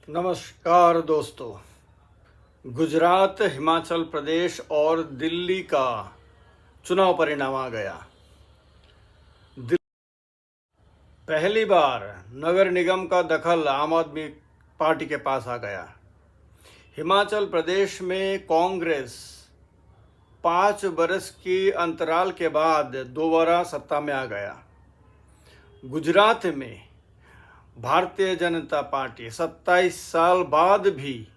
नमस्कार दोस्तों। गुजरात, हिमाचल प्रदेश और दिल्ली का चुनाव परिणाम आ गया। पहली बार नगर निगम का दखल आम आदमी पार्टी के पास आ गया। हिमाचल प्रदेश में कांग्रेस 5 बरस की अंतराल के बाद दोबारा सत्ता में आ गया। गुजरात में भारतीय जनता पार्टी 27 साल बाद भी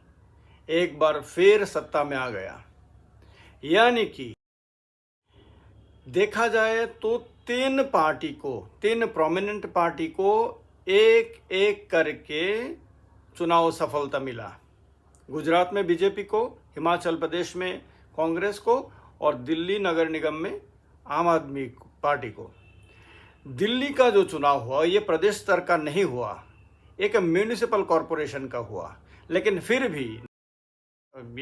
एक बार फिर सत्ता में आ गया। यानी कि देखा जाए तो तीन प्रोमिनेंट पार्टी को एक एक करके चुनाव सफलता मिला। गुजरात में बीजेपी को, हिमाचल प्रदेश में कांग्रेस को और दिल्ली नगर निगम में आम आदमी पार्टी को। दिल्ली का जो चुनाव हुआ ये प्रदेश स्तर का नहीं हुआ, एक म्यूनिसिपल कॉरपोरेशन का हुआ। लेकिन फिर भी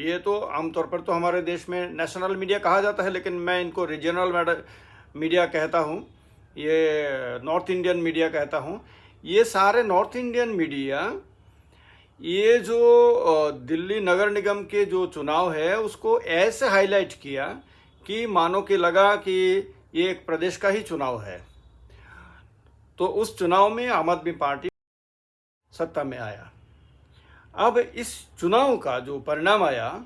ये तो आमतौर पर तो हमारे देश में नेशनल मीडिया कहा जाता है, लेकिन मैं इनको रीजनल मीडिया कहता हूँ, ये नॉर्थ इंडियन मीडिया कहता हूँ। ये सारे नॉर्थ इंडियन मीडिया ये जो दिल्ली नगर निगम के जो चुनाव है उसको ऐसे हाईलाइट किया कि मानो कि लगा कि ये एक प्रदेश का ही चुनाव है। तो उस चुनाव में आम आदमी पार्टी सत्ता में आया। अब इस चुनाव का जो परिणाम आया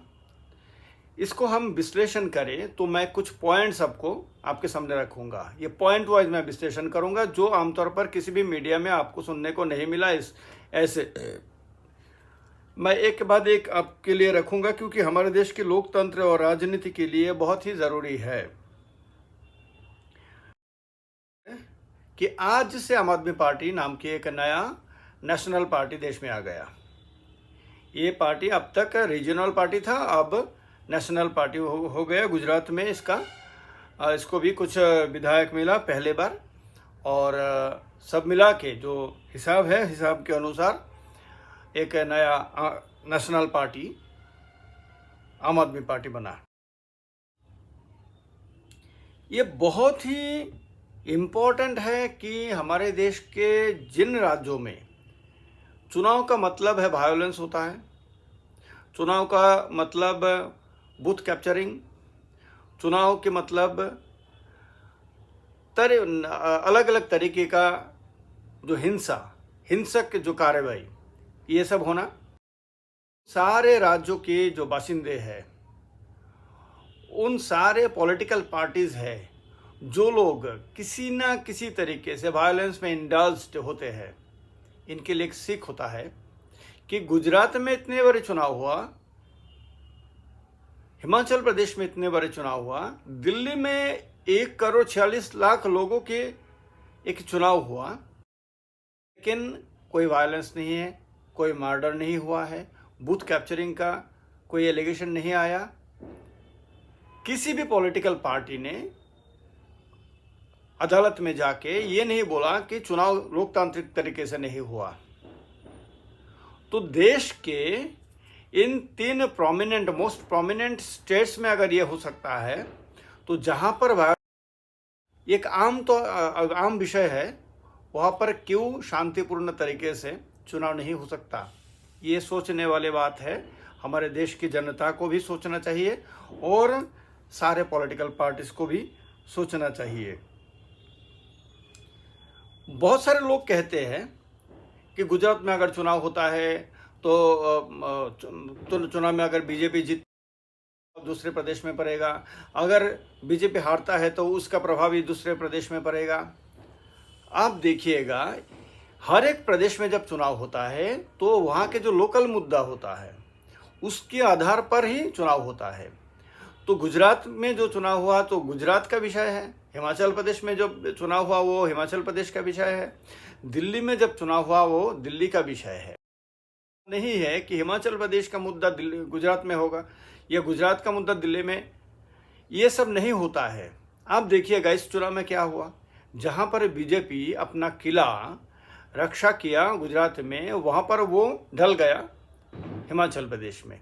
इसको हम विश्लेषण करें तो मैं कुछ पॉइंट्स आपके सामने रखूंगा। ये पॉइंट वाइज मैं विश्लेषण करूंगा जो आमतौर पर किसी भी मीडिया में आपको सुनने को नहीं मिला। ऐसे मैं एक के बाद एक आपके लिए रखूंगा, क्योंकि हमारे देश के लोकतंत्र और राजनीति के लिए बहुत ही ज़रूरी है कि आज से आम आदमी पार्टी नाम की एक नया नेशनल पार्टी देश में आ गया। ये पार्टी अब तक रीजनल पार्टी था, अब नेशनल पार्टी हो गया। गुजरात में इसको भी कुछ विधायक मिला पहले बार, और सब मिला के जो हिसाब है, हिसाब के अनुसार एक नया नेशनल पार्टी आम आदमी पार्टी बना। ये बहुत ही इम्पोर्टेंट है कि हमारे देश के जिन राज्यों में चुनाव का मतलब है वायोलेंस होता है, चुनाव का मतलब बूथ कैप्चरिंग, चुनाव के मतलब अलग अलग तरीके का जो हिंसक जो कार्रवाई, ये सब होना। सारे राज्यों के जो बाशिंदे हैं, उन सारे पॉलिटिकल पार्टीज है जो लोग किसी ना किसी तरीके से वायलेंस में इंडल्ज्ड होते हैं, इनके लिए एक सीख होता है कि गुजरात में इतने बड़े चुनाव हुआ, हिमाचल प्रदेश में इतने बड़े चुनाव हुआ, दिल्ली में 1,46,00,000 लोगों के एक चुनाव हुआ, लेकिन कोई वायलेंस नहीं है, कोई मर्डर नहीं हुआ है, बूथ कैप्चरिंग का कोई एलिगेशन नहीं आया। किसी भी पॉलिटिकल पार्टी ने अदालत में जाके ये नहीं बोला कि चुनाव लोकतांत्रिक तरीके से नहीं हुआ। तो देश के इन 3 मोस्ट प्रोमिनेंट स्टेट्स में अगर ये हो सकता है, तो जहां पर एक आम विषय है, वहां पर क्यों शांतिपूर्ण तरीके से चुनाव नहीं हो सकता? ये सोचने वाली बात है। हमारे देश की जनता को भी सोचना चाहिए और सारे पॉलिटिकल पार्टीज को भी सोचना चाहिए। बहुत सारे लोग कहते हैं कि गुजरात में अगर चुनाव होता है तो चुनाव में अगर बीजेपी जीत दूसरे प्रदेश में पड़ेगा, अगर बीजेपी हारता है तो उसका प्रभाव भी दूसरे प्रदेश में पड़ेगा। आप देखिएगा, हर एक प्रदेश में जब चुनाव होता है तो वहाँ के जो लोकल मुद्दा होता है उसके आधार पर ही चुनाव होता है। तो गुजरात में जो चुनाव हुआ तो गुजरात का विषय है, हिमाचल प्रदेश में जो चुनाव हुआ वो हिमाचल प्रदेश का विषय है, दिल्ली में जब चुनाव हुआ वो दिल्ली का विषय है। नहीं है कि हिमाचल प्रदेश का मुद्दा गुजरात में होगा या गुजरात का मुद्दा दिल्ली में, ये सब नहीं होता है। आप देखिएगा इस चुनाव में क्या हुआ, जहाँ पर बीजेपी अपना किला रक्षा किया गुजरात में, वहाँ पर वो ढल गया हिमाचल प्रदेश में,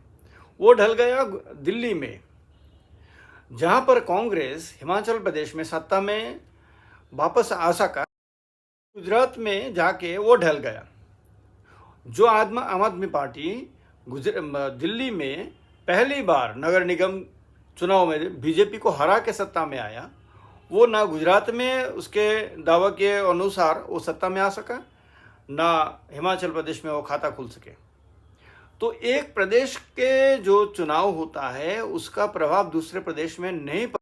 वो ढल गया दिल्ली में। जहाँ पर कांग्रेस हिमाचल प्रदेश में सत्ता में वापस आ सका, गुजरात में जाके वो ढल गया। जो आम आदमी पार्टी दिल्ली में पहली बार नगर निगम चुनाव में बीजेपी को हरा के सत्ता में आया, वो ना गुजरात में उसके दावा के अनुसार वो सत्ता में आ सका, ना हिमाचल प्रदेश में वो खाता खुल सके। तो एक प्रदेश के जो चुनाव होता है उसका प्रभाव दूसरे प्रदेश में नहीं पड़ता।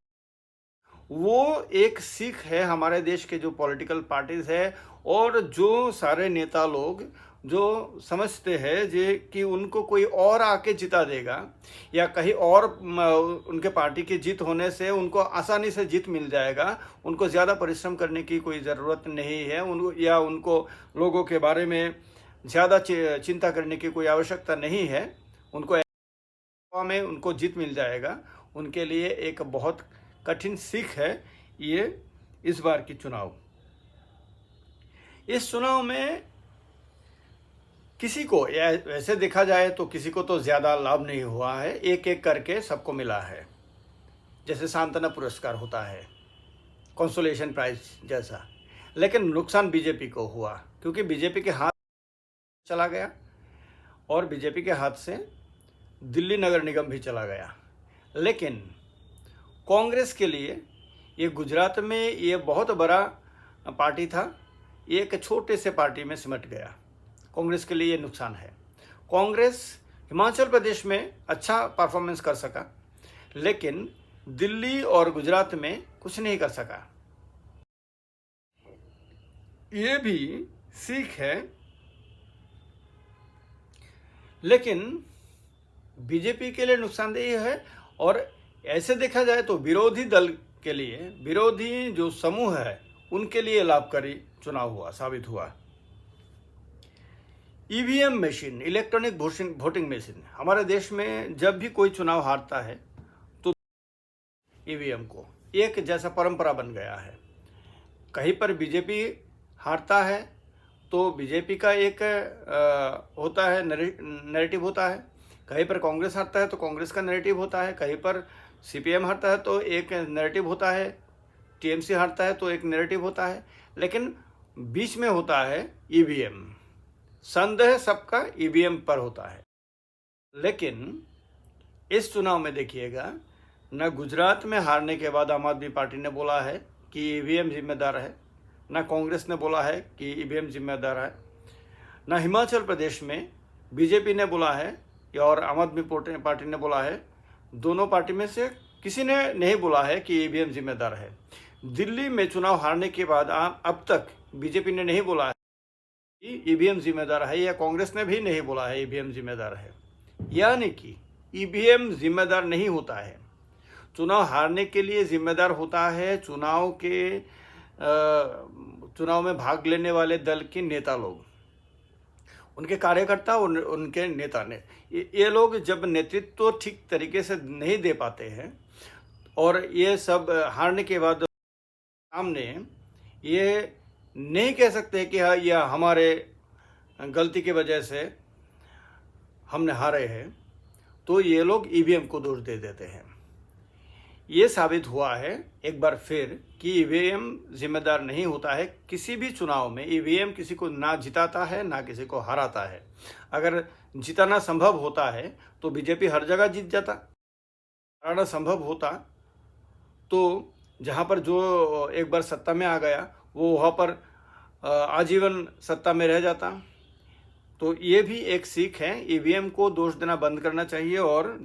वो एक सीख है हमारे देश के जो पॉलिटिकल पार्टीज है और जो सारे नेता लोग जो समझते हैं जे कि उनको कोई और आके जिता देगा या कहीं और उनके पार्टी की जीत होने से उनको आसानी से जीत मिल जाएगा, उनको ज़्यादा परिश्रम करने की कोई ज़रूरत नहीं है, उनको लोगों के बारे में ज़्यादा चिंता करने की कोई आवश्यकता नहीं है, उनको जीत मिल जाएगा। उनके लिए एक बहुत कठिन सीख है ये इस बार की चुनाव। इस चुनाव में किसी को, या वैसे देखा जाए तो किसी को तो ज़्यादा लाभ नहीं हुआ है, एक एक करके सबको मिला है। जैसे सांत्वना पुरस्कार होता है, कंसोलेशन प्राइज जैसा, लेकिन नुकसान बीजेपी को हुआ क्योंकि बीजेपी के हाथ चला गया और बीजेपी के हाथ से दिल्ली नगर निगम भी चला गया। लेकिन कांग्रेस के लिए ये गुजरात में ये बहुत बड़ा पार्टी था, एक छोटे से पार्टी में सिमट गया। कांग्रेस के लिए ये नुकसान है। कांग्रेस हिमाचल प्रदेश में अच्छा परफॉर्मेंस कर सका, लेकिन दिल्ली और गुजरात में कुछ नहीं कर सका। ये भी सीख है। लेकिन बीजेपी के लिए नुकसानदेह है और ऐसे देखा जाए तो विरोधी दल के लिए, विरोधी जो समूह है उनके लिए लाभकारी चुनाव हुआ, साबित हुआ। EVM machine, electronic voting machine, हमारे देश में जब भी कोई चुनाव हारता है तो ईवीएम को एक जैसा परंपरा बन गया है। कहीं पर बीजेपी हारता है तो बीजेपी का एक होता है नैरेटिव होता है, कहीं पर कांग्रेस हारता है तो कांग्रेस का नैरेटिव होता है, कहीं पर सीपीएम हारता है तो एक नैरेटिव होता है, टीएमसी हारता है तो एक नैरेटिव होता है, लेकिन बीच में होता है ईवीएम। संदेह सबका ईवीएम पर होता है। लेकिन इस चुनाव में देखिएगा, न गुजरात में हारने के बाद आम आदमी पार्टी ने बोला है कि ईवीएम जिम्मेदार है, न कांग्रेस ने बोला है कि ईवीएम जिम्मेदार है, न हिमाचल प्रदेश में बीजेपी ने बोला है और आम आदमी पार्टी ने बोला है। दोनों पार्टी में से किसी ने नहीं बोला है कि ईवीएम जिम्मेदार है। दिल्ली में चुनाव हारने के बाद अब तक बीजेपी ने नहीं बोला है कि ईवीएम जिम्मेदार है, या कांग्रेस ने भी नहीं बोला है ईवीएम जिम्मेदार है। यानी कि ईवीएम जिम्मेदार नहीं होता है। चुनाव हारने के लिए जिम्मेदार होता है चुनाव में भाग लेने वाले दल के नेता लोग, उनके कार्यकर्ता, उनके नेता ने। ये लोग जब नेतृत्व ठीक तरीके से नहीं दे पाते हैं और ये सब हारने के बाद सामने ये नहीं कह सकते कि हाँ यह हमारे गलती की वजह से हमने हारे हैं, तो ये लोग ईवीएम को दोष दे देते हैं। ये साबित हुआ है एक बार फिर कि ईवीएम जिम्मेदार नहीं होता है। किसी भी चुनाव में ईवीएम किसी को ना जिताता है ना किसी को हराता है। अगर जिताना संभव होता है तो बीजेपी हर जगह जीत जाता, हराना संभव होता तो जहाँ पर जो एक बार सत्ता में आ गया वो वहाँ पर आजीवन सत्ता में रह जाता। तो ये भी एक सीख है, ईवीएम को दोष देना बंद करना चाहिए और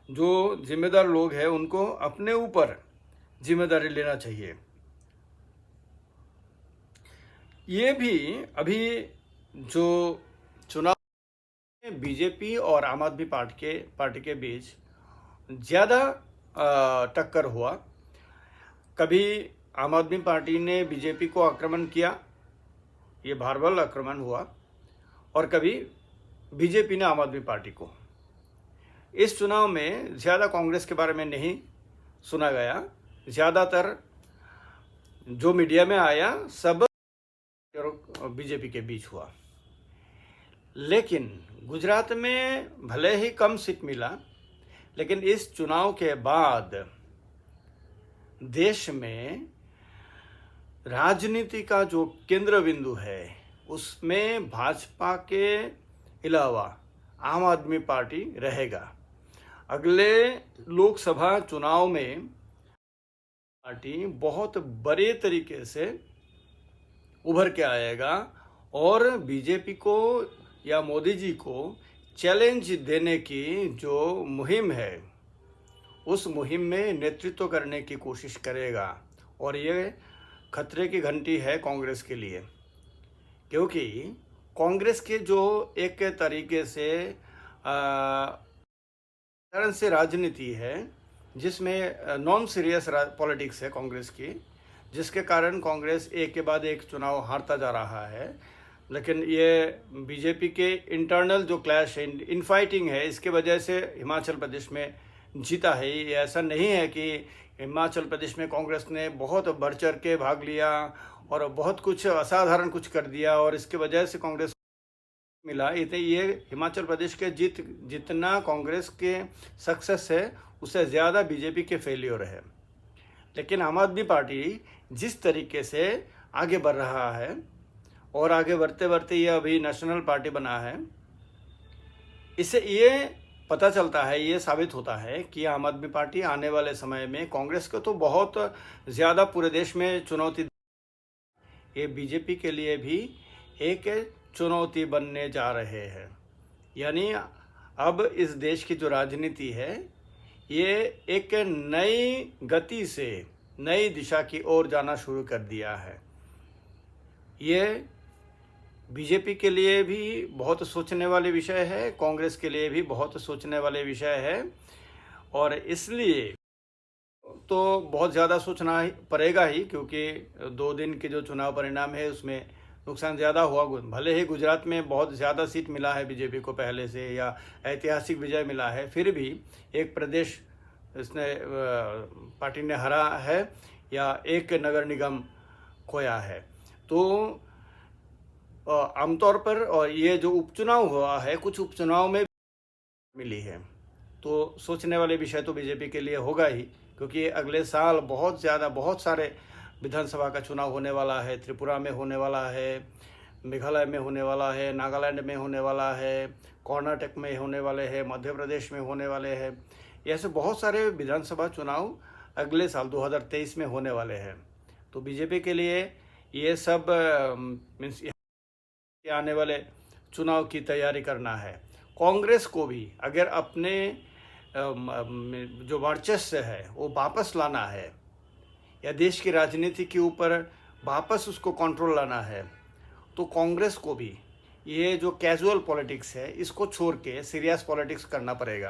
जो जिम्मेदार लोग हैं उनको अपने ऊपर जिम्मेदारी लेना चाहिए। ये भी अभी जो चुनाव में बीजेपी और आम आदमी पार्टी के बीच ज़्यादा टक्कर हुआ। कभी आम आदमी पार्टी ने बीजेपी को आक्रमण किया, ये भारबल आक्रमण हुआ, और कभी बीजेपी ने आम आदमी पार्टी को। इस चुनाव में ज़्यादा कांग्रेस के बारे में नहीं सुना गया, ज़्यादातर जो मीडिया में आया सब बीजेपी के बीच हुआ। लेकिन गुजरात में भले ही कम सीट मिला, लेकिन इस चुनाव के बाद देश में राजनीति का जो केंद्र बिंदु है उसमें भाजपा के अलावा आम आदमी पार्टी रहेगा। अगले लोकसभा चुनाव में पार्टी बहुत बड़े तरीके से उभर के आएगा और बीजेपी को या मोदी जी को चैलेंज देने की जो मुहिम है उस मुहिम में नेतृत्व करने की कोशिश करेगा। और ये खतरे की घंटी है कांग्रेस के लिए, क्योंकि कांग्रेस के जो एक तरीके से तरह से राजनीति है जिसमें नॉन सीरियस पॉलिटिक्स है कांग्रेस की, जिसके कारण कांग्रेस एक के बाद एक चुनाव हारता जा रहा है। लेकिन ये बीजेपी के इंटरनल जो क्लैश है, इनफाइटिंग है, इसके वजह से हिमाचल प्रदेश में जीता है। ये ऐसा नहीं है कि हिमाचल प्रदेश में कांग्रेस ने बहुत बढ़ चढ़ के भाग लिया और बहुत कुछ असाधारण कुछ कर दिया और इसके वजह से कांग्रेस मिला। ये हिमाचल प्रदेश के जितना कांग्रेस के सक्सेस है उससे ज़्यादा बीजेपी के फेलियर है। लेकिन आम आदमी पार्टी जिस तरीके से आगे बढ़ रहा है और आगे बढ़ते बढ़ते ये अभी नेशनल पार्टी बना है, इससे ये पता चलता है, ये साबित होता है कि आम आदमी पार्टी आने वाले समय में कांग्रेस को तो बहुत ज़्यादा पूरे देश में चुनौती, ये बीजेपी के लिए भी एक चुनौती बनने जा रहे हैं। यानी अब इस देश की जो राजनीति है ये एक नई गति से नई दिशा की ओर जाना शुरू कर दिया है। ये बीजेपी के लिए भी बहुत सोचने वाले विषय है, कांग्रेस के लिए भी बहुत सोचने वाले विषय है और इसलिए तो बहुत ज़्यादा सोचना पड़ेगा ही, क्योंकि 2 दिन के जो चुनाव परिणाम है उसमें नुकसान ज़्यादा हुआ। भले ही गुजरात में बहुत ज़्यादा सीट मिला है बीजेपी को पहले से या ऐतिहासिक विजय मिला है, फिर भी एक प्रदेश इसने पार्टी ने हरा है या एक नगर निगम खोया है। तो आमतौर पर और ये जो उपचुनाव हुआ है, कुछ उपचुनाव में मिली है, तो सोचने वाले विषय तो बीजेपी के लिए होगा ही, क्योंकि अगले साल बहुत सारे विधानसभा का चुनाव होने वाला है। त्रिपुरा में होने वाला है, मेघालय में होने वाला है, नागालैंड में होने वाला है, कर्नाटक में होने वाले हैं, मध्य प्रदेश में होने वाले हैं। ऐसे बहुत सारे विधानसभा चुनाव अगले साल 2023 में होने वाले हैं। तो बीजेपी के लिए ये सब मीन्स आने वाले चुनाव की तैयारी करना है। कांग्रेस को भी अगर अपने जो वर्चस्व है वो वापस लाना है या देश की राजनीति के ऊपर वापस उसको कंट्रोल लाना है, तो कांग्रेस को भी ये जो कैजुअल पॉलिटिक्स है इसको छोड़ के सीरियस पॉलिटिक्स करना पड़ेगा।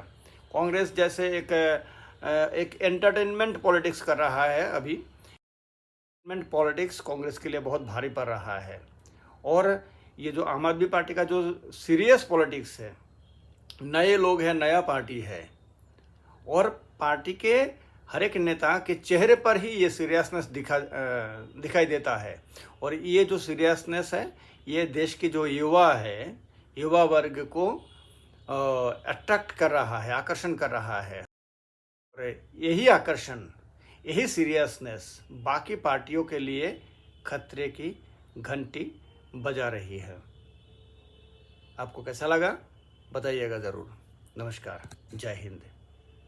कांग्रेस जैसे एक एंटरटेनमेंट पॉलिटिक्स कर रहा है अभी, एंटरटेनमेंट पॉलिटिक्स कांग्रेस के लिए बहुत भारी पड़ रहा है। और ये जो आम आदमी पार्टी का जो सीरियस पॉलिटिक्स है, नए लोग हैं, नया पार्टी है और पार्टी के हर एक नेता के चेहरे पर ही ये सीरियसनेस दिखाई देता है। और ये जो सीरियसनेस है ये देश की जो युवा है, युवा वर्ग को अट्रैक्ट कर रहा है, आकर्षण कर रहा है। और यही आकर्षण, यही सीरियसनेस बाकी पार्टियों के लिए खतरे की घंटी बजा रही है। आपको कैसा लगा बताइएगा ज़रूर। नमस्कार, जय हिंद।